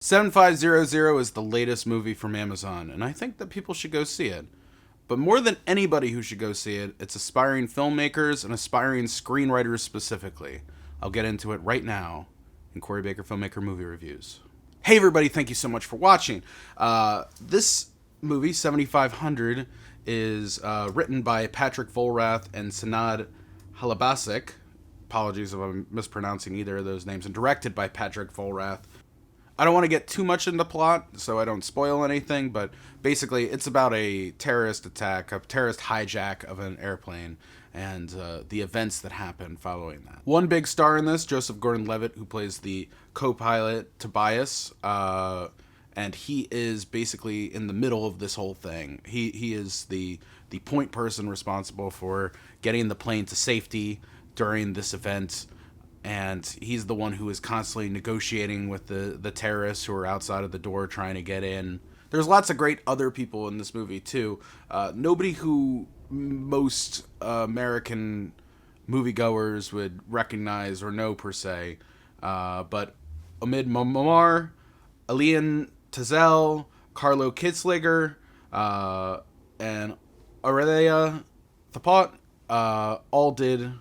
7500 is the latest movie from Amazon, and I think that people should go see it. But more than anybody who should go see it, it's aspiring filmmakers and aspiring screenwriters specifically. I'll get into it right now in Cory Baker Filmmaker Movie Reviews. Hey everybody, thank you so much for watching. This movie, 7500, is written by Patrick Vollrath and Senad Halilbasic. Apologies if I'm mispronouncing either of those names. And directed by Patrick Vollrath. I don't want to get too much into plot, so I don't spoil anything, but basically it's about a terrorist attack, a terrorist hijack of an airplane, and the events that happen following that. One big star in this, Joseph Gordon-Levitt, who plays the co-pilot Tobias, and he is basically in the middle of this whole thing. He is the point person responsible for getting the plane to safety during this event, and he's the one who is constantly negotiating with the terrorists who are outside of the door trying to get in. There's lots of great other people in this movie, too. Nobody who most American moviegoers would recognize or know, per se. But Omid Memar, Aylin Tezel, Carlo Kitzlinger, and Aurélie Thépaut all did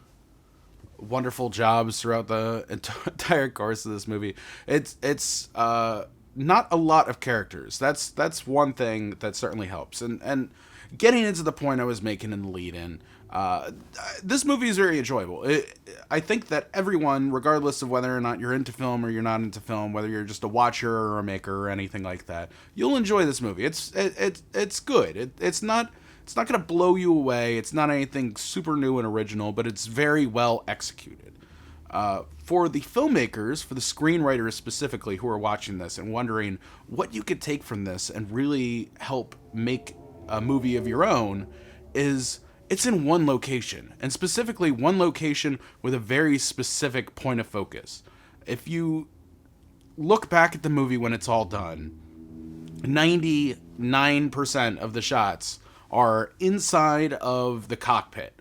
wonderful jobs throughout the entire course of this movie. It's not a lot of characters. That's one thing that certainly helps. And getting into the point I was making in the lead-in, this movie is very enjoyable. I think that everyone, regardless of whether or not you're into film or you're not into film, whether you're just a watcher or a maker or anything like that, you'll enjoy this movie. It's good. It's not going to blow you away. It's not anything super new and original, but it's very well executed. For the filmmakers, for the screenwriters specifically who are watching this and wondering what you could take from this and really help make a movie of your own, is it's in one location, and specifically one location with a very specific point of focus. If you look back at the movie when it's all done, 99% of the shots are inside of the cockpit.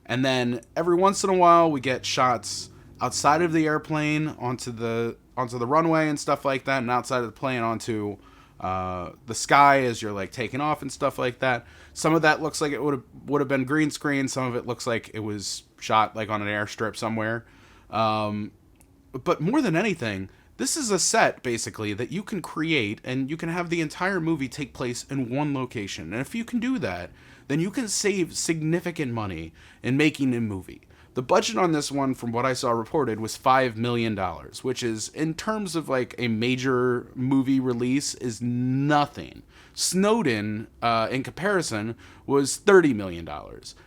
And then every once in a while we get shots outside of the airplane onto the runway and stuff like that, and outside of the plane onto the sky as you're like taking off and stuff like that. Some of that looks like it would have been green screen. Some of it looks like it was shot like on an airstrip somewhere. But more than anything, this is a set, basically, that you can create, and you can have the entire movie take place in one location. And if you can do that, then you can save significant money in making a movie. The budget on this one, from what I saw reported, was $5 million, which is, in terms of like a major movie release, is nothing. Snowden, in comparison, was $30 million.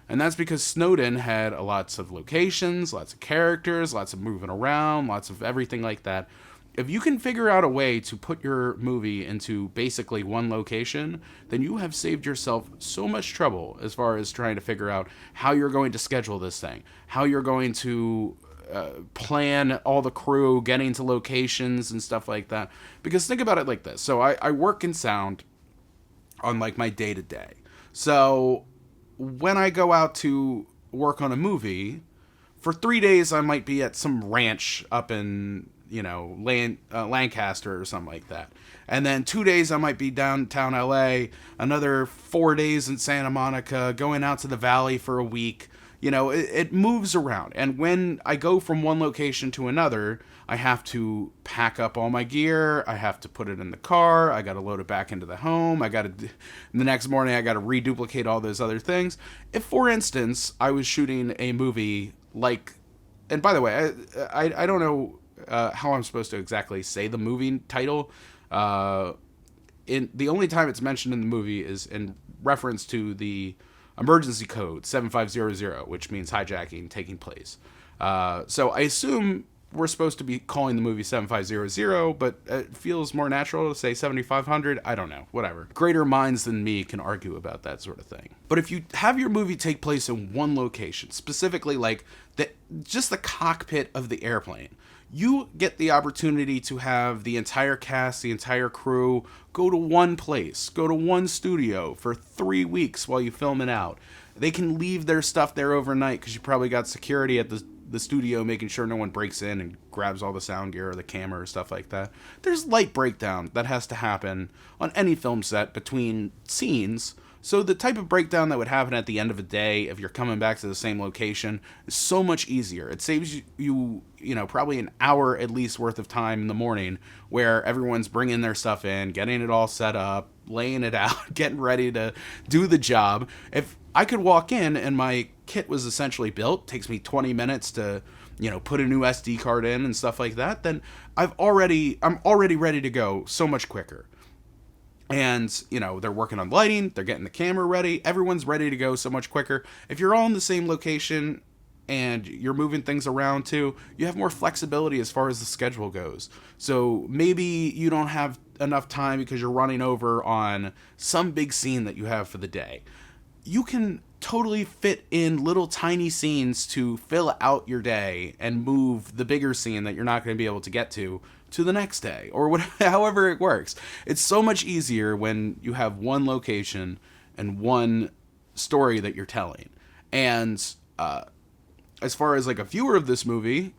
And that's because Snowden had lots of locations, lots of characters, lots of moving around, lots of everything like that. If you can figure out a way to put your movie into basically one location, then you have saved yourself so much trouble as far as trying to figure out how you're going to schedule this thing, how you're going to plan all the crew, getting to locations and stuff like that. Because think about it like this. So I work in sound on like my day-to-day. So when I go out to work on a movie, for 3 days I might be at some ranch up in Lancaster or something like that. And then 2 days I might be downtown LA, another 4 days in Santa Monica, going out to the valley for a week. It moves around. And when I go from one location to another, I have to pack up all my gear. I have to put it in the car. I got to load it back into the home. The next morning I got to reduplicate all those other things. If, for instance, I was shooting a movie like, and by the way, I don't know how I'm supposed to exactly say the movie title. In the only time it's mentioned in the movie is in reference to the emergency code 7500, which means hijacking taking place. So I assume we're supposed to be calling the movie 7500, but it feels more natural to say 7500. I don't know, whatever. Greater minds than me can argue about that sort of thing. But if you have your movie take place in one location, specifically like just the cockpit of the airplane, you get the opportunity to have the entire cast, the entire crew, go to one place, go to one studio for 3 weeks while you film it out. They can leave their stuff there overnight because you probably got security at the the studio, making sure no one breaks in and grabs all the sound gear or the camera or stuff like that. There's light breakdown that has to happen on any film set between scenes. So the type of breakdown that would happen at the end of a day if you're coming back to the same location is so much easier. It saves you probably an hour at least worth of time in the morning where everyone's bringing their stuff in, getting it all set up, laying it out, getting ready to do the job. If I could walk in and my kit was essentially built, takes me 20 minutes to, put a new SD card in and stuff like that, then I'm already ready to go so much quicker. And, they're working on lighting, they're getting the camera ready, everyone's ready to go so much quicker. If you're all in the same location and you're moving things around too, you have more flexibility as far as the schedule goes. So maybe you don't have enough time because you're running over on some big scene that you have for the day. You can totally fit in little tiny scenes to fill out your day and move the bigger scene that you're not going to be able to get to the next day, or whatever, however it works. It's so much easier when you have one location and one story that you're telling. And as far as like a viewer of this movie,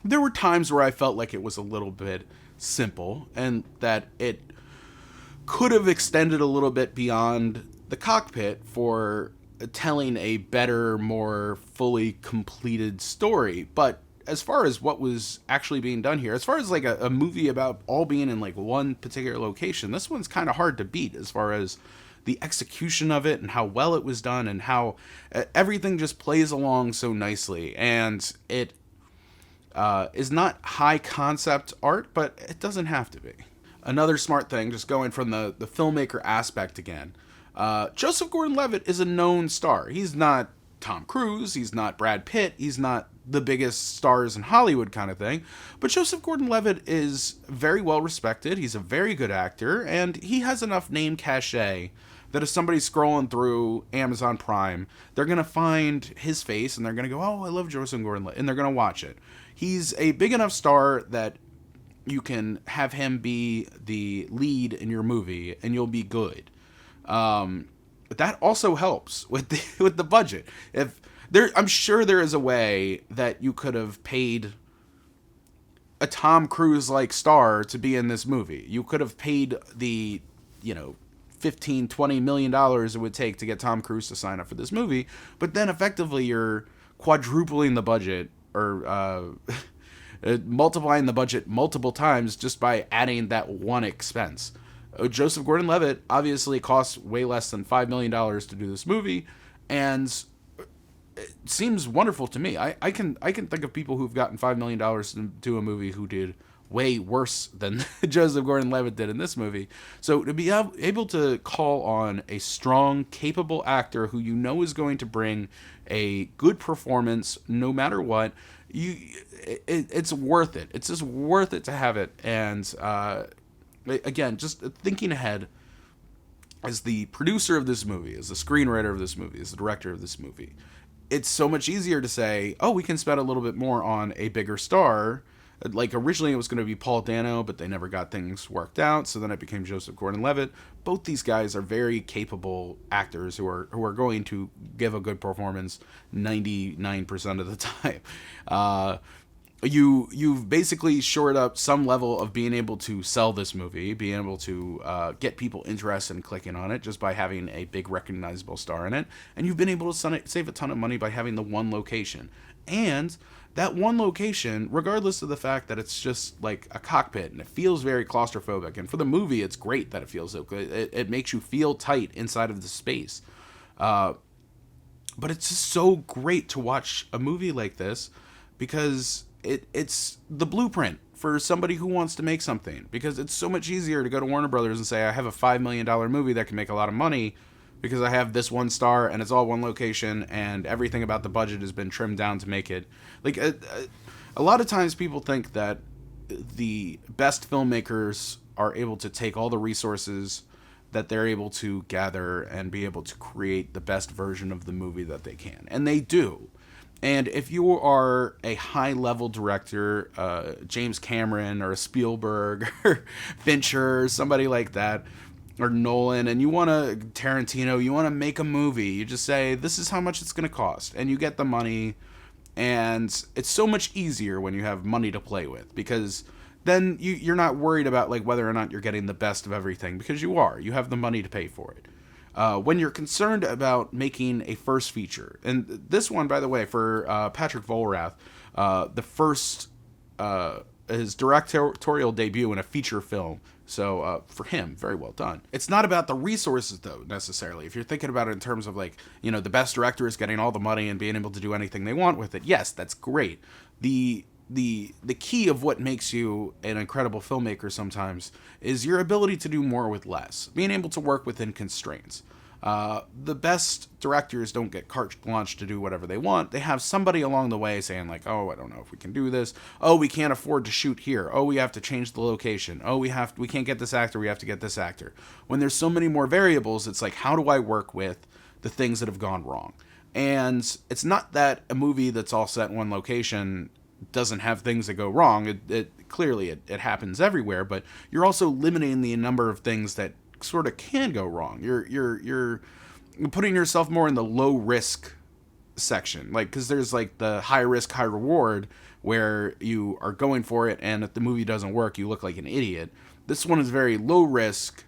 there were times where I felt like it was a little bit simple and that it could have extended a little bit beyond the cockpit for telling a better, more fully completed story. But as far as what was actually being done here, as far as like a movie about all being in like one particular location, this one's kind of hard to beat as far as the execution of it and how well it was done and how everything just plays along so nicely. And it is not high concept art, but it doesn't have to be. Another smart thing, just going from the filmmaker aspect again, Joseph Gordon-Levitt is a known star. He's not Tom Cruise, he's not Brad Pitt, he's not the biggest stars in Hollywood kind of thing, but Joseph Gordon-Levitt is very well respected. He's a very good actor, and he has enough name cachet that if somebody's scrolling through Amazon Prime, they're going to find his face and they're going to go, oh, I love Joseph Gordon-Levitt, and they're going to watch it. He's a big enough star that you can have him be the lead in your movie and you'll be good. That also helps with the budget. I'm sure there is a way that you could have paid a Tom Cruise-like star to be in this movie. You could have paid the, $15-20 million it would take to get Tom Cruise to sign up for this movie, but then effectively you're quadrupling the budget or multiplying the budget multiple times just by adding that one expense. Joseph Gordon-Levitt obviously costs way less than $5 million to do this movie, and it seems wonderful to me. I can think of people who've gotten $5 million to do a movie who did way worse than Joseph Gordon-Levitt did in this movie. So to be able to call on a strong, capable actor who is going to bring a good performance no matter what, it's worth it. It's just worth it to have it. And again, just thinking ahead, as the producer of this movie, as the screenwriter of this movie, as the director of this movie, it's so much easier to say, oh, we can spend a little bit more on a bigger star. Like, originally it was going to be Paul Dano, but they never got things worked out, so then it became Joseph Gordon-Levitt. Both these guys are very capable actors who are going to give a good performance 99% of the time. You've basically shored up some level of being able to sell this movie, being able to get people interested in clicking on it just by having a big recognizable star in it, and you've been able to save a ton of money by having the one location. And that one location, regardless of the fact that it's just like a cockpit and it feels very claustrophobic, and for the movie it's great that it feels so good. It makes you feel tight inside of the space. But it's just so great to watch a movie like this because it's the blueprint for somebody who wants to make something, because it's so much easier to go to Warner Brothers and say, I have a $5 million movie that can make a lot of money because I have this one star and it's all one location and everything about the budget has been trimmed down to make it. Like, a lot of times people think that the best filmmakers are able to take all the resources that they're able to gather and be able to create the best version of the movie that they can. And they do. And if you are a high-level director, James Cameron or Spielberg or Fincher or somebody like that, or Nolan, and you want to, Tarantino, you want to make a movie, you just say, this is how much it's going to cost. And you get the money, And it's so much easier when you have money to play with, because then you're not worried about like whether or not you're getting the best of everything, because you have the money to pay for it. When you're concerned about making a first feature, and this one, by the way, for Patrick Vollrath, the first his directorial debut in a feature film. So for him, very well done. It's not about the resources, though, necessarily. If you're thinking about it in terms of like, the best director is getting all the money and being able to do anything they want with it. Yes, that's great. The key of what makes you an incredible filmmaker sometimes is your ability to do more with less, being able to work within constraints. The best directors don't get carte blanche to do whatever they want. They have somebody along the way saying like, oh, I don't know if we can do this. Oh, we can't afford to shoot here. Oh, we have to change the location. Oh, we can't get this actor. We have to get this actor. When there's so many more variables, it's like, how do I work with the things that have gone wrong? And it's not that a movie that's all set in one location doesn't have things that go wrong. It clearly happens everywhere, but you're also limiting the number of things that sort of can go wrong. You're putting yourself more in the low risk section, like, because there's like the high risk high reward where you are going for it, and if the movie doesn't work, you look like an idiot. This one is very low risk,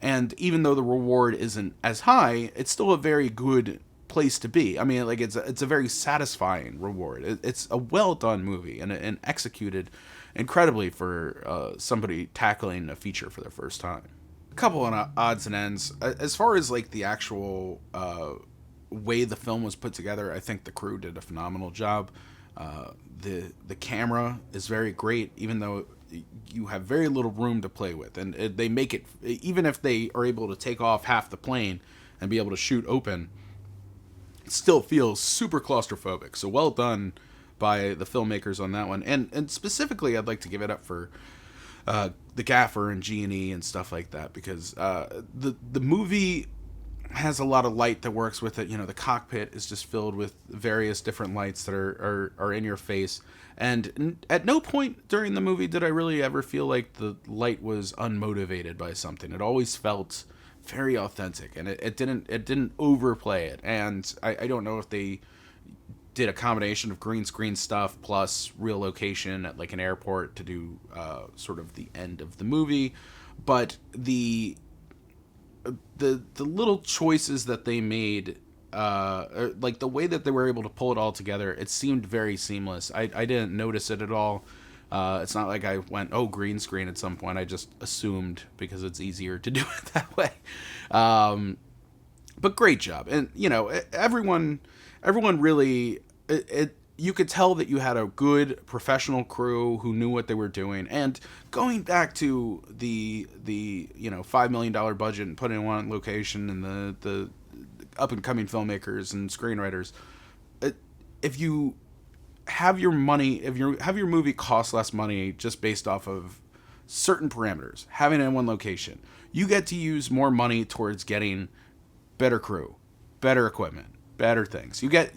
and even though the reward isn't as high, it's still a very good place to be. I mean, like, it's a very satisfying reward. It's a well done movie and executed incredibly for somebody tackling a feature for the first time. A couple of odds and ends. As far as like the actual way the film was put together, I think the crew did a phenomenal job. The camera is very great, even though you have very little room to play with, and they make it, even if they are able to take off half the plane and be able to shoot open, it still feels super claustrophobic. So well done by the filmmakers on that one. And specifically, I'd like to give it up for the gaffer and G&E and stuff like that, because the movie has a lot of light that works with it. The cockpit is just filled with various different lights that are in your face. And at no point during the movie did I really ever feel like the light was unmotivated by something. It always felt very authentic, and it didn't overplay it. And I don't know if they did a combination of green screen stuff plus real location at like an airport to do sort of the end of the movie, but the little choices that they made, like the way that they were able to pull it all together, it seemed very seamless. I didn't notice it at all. It's not like I went, oh, green screen at some point. I just assumed because it's easier to do it that way. But great job. And, everyone really, you could tell that you had a good professional crew who knew what they were doing. And going back to the $5 million budget and putting it on location, and the up and coming filmmakers and screenwriters, if you have your movie cost less money just based off of certain parameters, having it in one location, you get to use more money towards getting better crew, better equipment, better things. There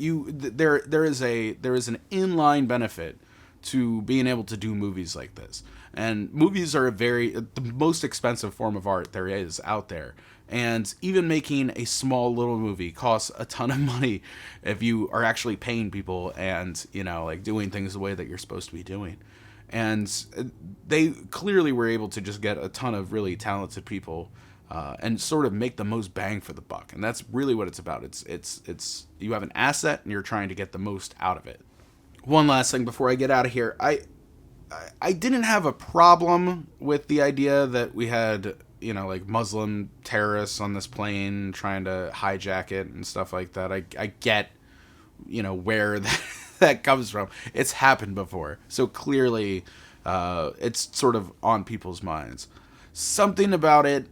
is an inline benefit to being able to do movies like this. And movies are the most expensive form of art there is out there. And even making a small little movie costs a ton of money if you are actually paying people and, like doing things the way that you're supposed to be doing. And they clearly were able to just get a ton of really talented people and sort of make the most bang for the buck. And that's really what it's about. It's you have an asset and you're trying to get the most out of it. One last thing before I get out of here. I didn't have a problem with the idea that we had, like Muslim terrorists on this plane trying to hijack it and stuff like that. I get, where that comes from. It's happened before. So clearly, it's sort of on people's minds. Something about it,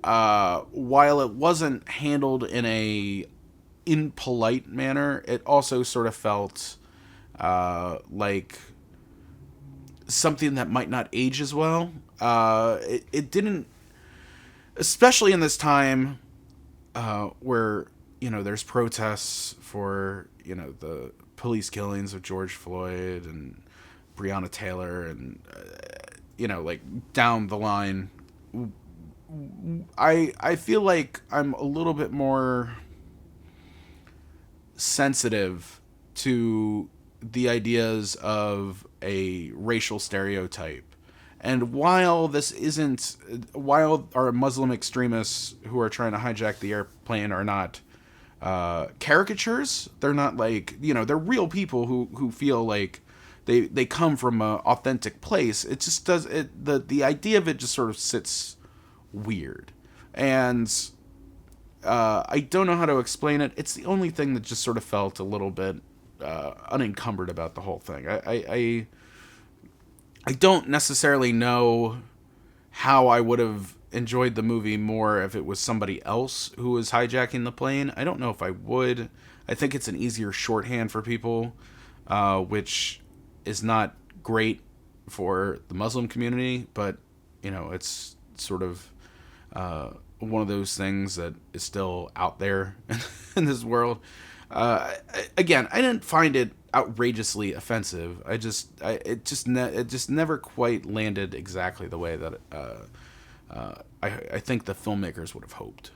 while it wasn't handled in a impolite manner, it also sort of felt like something that might not age as well. It didn't, especially in this time where, there's protests for, the police killings of George Floyd and Breonna Taylor and, like down the line. I feel like I'm a little bit more sensitive to the ideas of a racial stereotype. And while our Muslim extremists who are trying to hijack the airplane are not caricatures, they're not like, they're real people who feel like they come from an authentic place. It just does it. The idea of it just sort of sits weird, and I don't know how to explain it. It's the only thing that just sort of felt a little bit unencumbered about the whole thing. I don't necessarily know how I would have enjoyed the movie more if it was somebody else who was hijacking the plane. I don't know if I would. I think it's an easier shorthand for people, which is not great for the Muslim community, but it's sort of one of those things that is still out there in this world. Again, I didn't find it outrageously offensive. It just never quite landed exactly the way that I think the filmmakers would have hoped.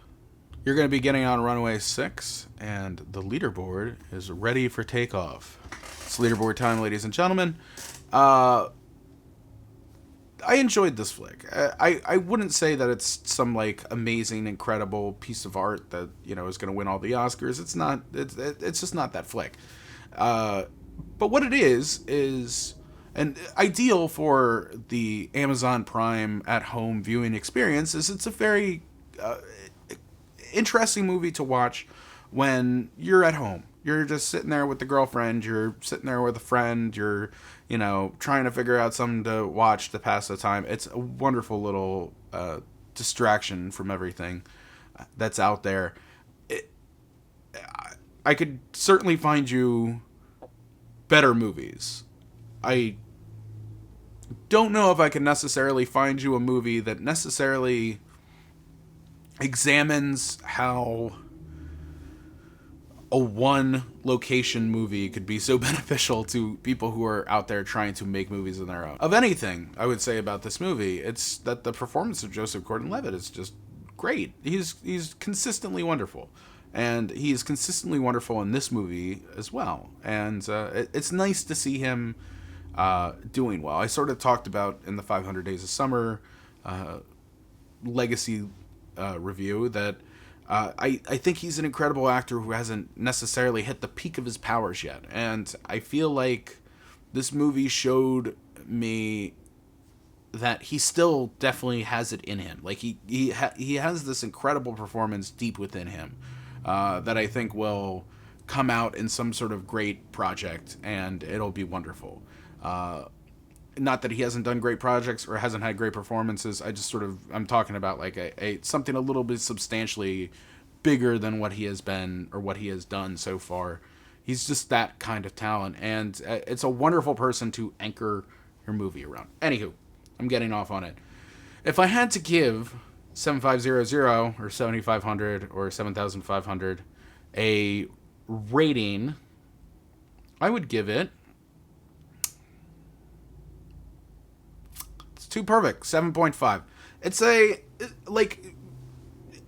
You're going to be getting on Runaway 6, and the leaderboard is ready for takeoff. It's leaderboard time, ladies and gentlemen. I enjoyed this flick. I wouldn't say that it's some like amazing, incredible piece of art that is going to win all the Oscars. It's not. It's just not that flick. But what it is an ideal for the Amazon Prime at-home viewing experience. It's a very interesting movie to watch when you're at home. You're just sitting there with the girlfriend, you're sitting there with a friend, you're, trying to figure out something to watch to pass the time. It's a wonderful little distraction from everything that's out there. I could certainly find you better movies. I don't know if I can necessarily find you a movie that necessarily examines how a one location movie could be so beneficial to people who are out there trying to make movies on their own. Of anything I would say about this movie, it's that the performance of Joseph Gordon-Levitt is just great. He's consistently wonderful, and he's consistently wonderful in this movie as well. And it's nice to see him doing well. I sort of talked about in the 500 Days of Summer legacy review that I think he's an incredible actor who hasn't necessarily hit the peak of his powers yet. And I feel like this movie showed me that he still definitely has it in him. Like he has this incredible performance deep within him that I think will come out in some sort of great project, and it'll be wonderful. Not that he hasn't done great projects or hasn't had great performances. I'm talking about like a something a little bit substantially bigger than what he has been or what he has done so far. He's just that kind of talent, and it's a wonderful person to anchor your movie around. Anywho, I'm getting off on it. If I had to give 7500 or 7500 or 7500 a rating, I would give it, too perfect, 7.5. It's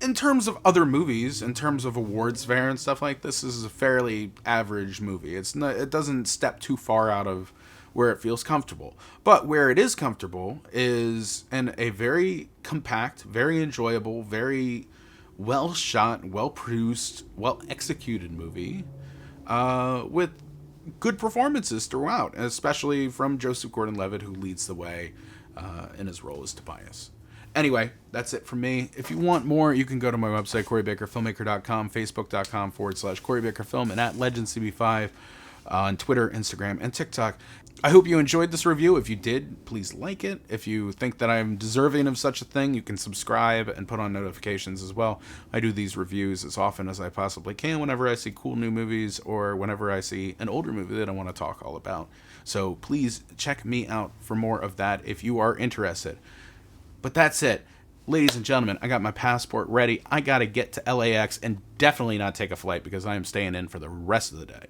in terms of other movies, in terms of awards fair and stuff like this is a fairly average movie. It doesn't step too far out of where it feels comfortable. But where it is comfortable is in a very compact, very enjoyable, very well shot, well produced, well executed movie with good performances throughout, especially from Joseph Gordon-Levitt, who leads the way in his role as Tobias. Anyway, that's it from me. If you want more, you can go to my website, CoryBakerFilmmaker.com, Facebook.com/CoryBakerFilm, and at LegendCB5 on Twitter, Instagram, and TikTok. I hope you enjoyed this review. If you did, please like it. If you think that I'm deserving of such a thing, you can subscribe and put on notifications as well. I do these reviews as often as I possibly can whenever I see cool new movies or whenever I see an older movie that I want to talk all about. So please check me out for more of that if you are interested. But that's it. Ladies and gentlemen, I got my passport ready. I got to get to LAX and definitely not take a flight because I am staying in for the rest of the day.